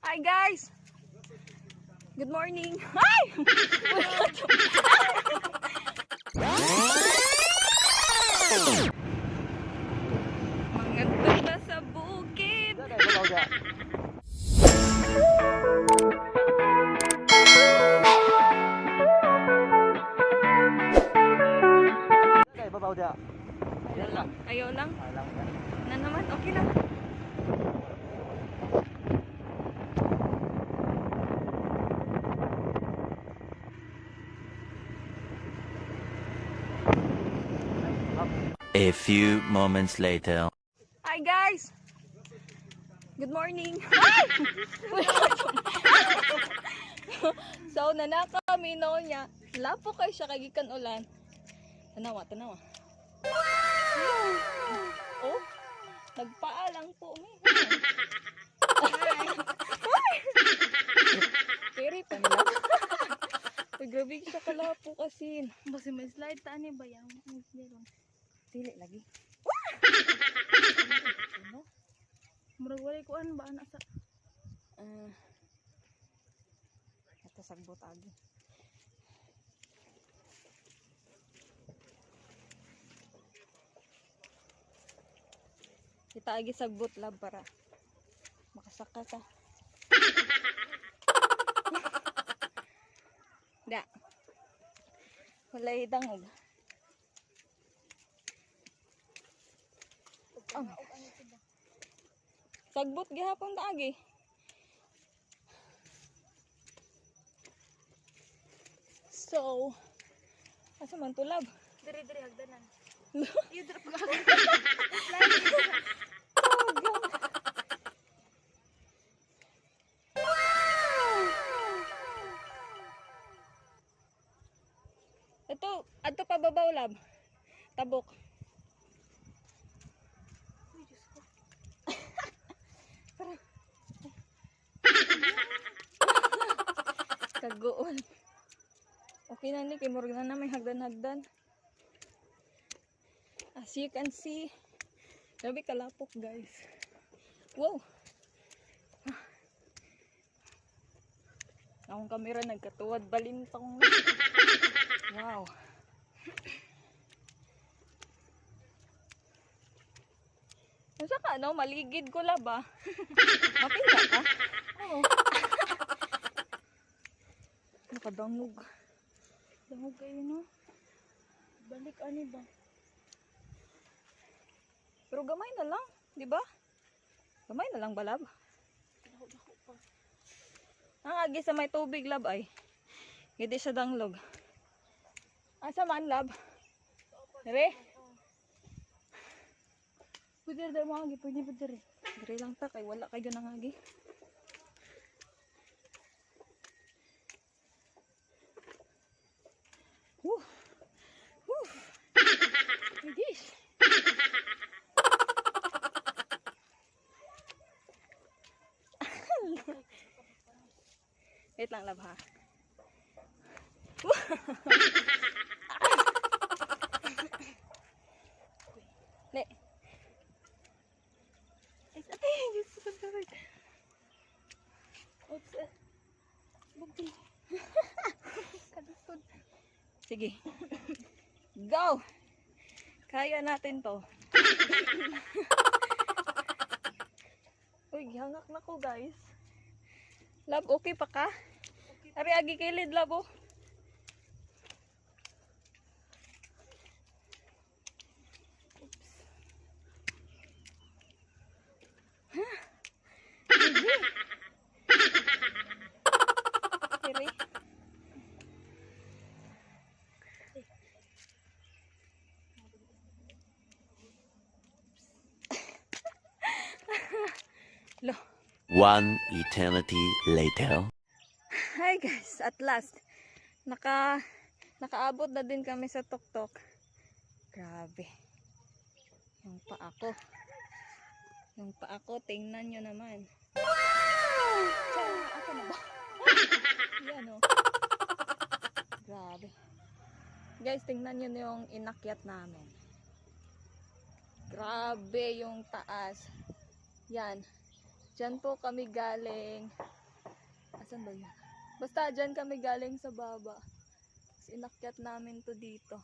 Hi guys! Good morning! Hi! Mga ganda sa bukid! Ayaw lang? Na naman? Okay lang. A few moments later. Hi guys! Good morning! Hi! So, nanaka kami noon niya. Lapo kayo siya kagikan ulan. Tanawa, tanawa. Oh, nagpaalang po mi. Kiri pa nila. Grabe siya kalapo kasi. Basi may slide ta ni bayang meron. Dili lagi. Murag walay kuan ba ana sa Ito sagbot agi. Kita agi sagbot lab para makasaka ka. Da. Walay dangog. Oh. Sagbot gihapon ta agi. So, asa man tulab? diri hagdanan. Lo? Iyo diri pag slide. Ito, adto pa babaw lab. Tabok. Uy, Diyos ko. Kagoon. Okay na ni kay murag na may hagdan-hagdan. As you can see, grabe kalapok guys. Wow. Akong kamera nagkatuwad balintong. Wow. Nasa ka no, maligid ko laba. Mapinda ka? Oo. Nakadangog. Dangog kayo no. Balik ani ba? Pero gamay na lang, di ba? Gamay na lang balab. Dako pa. Ang agi sa may tubig lab ay. Hindi siya danglog. Asa man lab? Dire? Pwede diri mo agi, pwede ba diri? Dire lang ta kay wala kayo nang agi. Woo! Woo! Yes. Wait lang lab ha. Ne. Ay, ate, Diyos ko sorry. Oops. Bugti. Kadasod. Sige. Go! Kaya natin to. Uy, hangak na ko guys. Lab, okay pa ka? Ari, agi kilid lab oh. Kiri. Lo. One eternity later. Hi guys, at last nakaabot na din kami sa tuktok. Grabe. Yung paa ko, tingnan nyo naman. Wow! Asa na ba? Yan o. Grabe. Guys, tingnan nyo yung inakyat namin. Grabe yung taas. Yan. Diyan po kami galing. Asan ba yun? Basta dyan kami galing sa baba. Tapos inakyat namin to dito.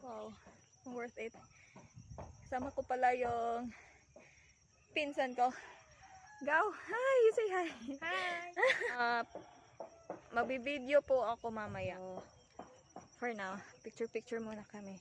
Wow, worth it. Kasama ko pala yung pinsan ko. Gaw, hi! You say hi! Hi! Magbibideo po ako mamaya. For now, picture-picture muna kami.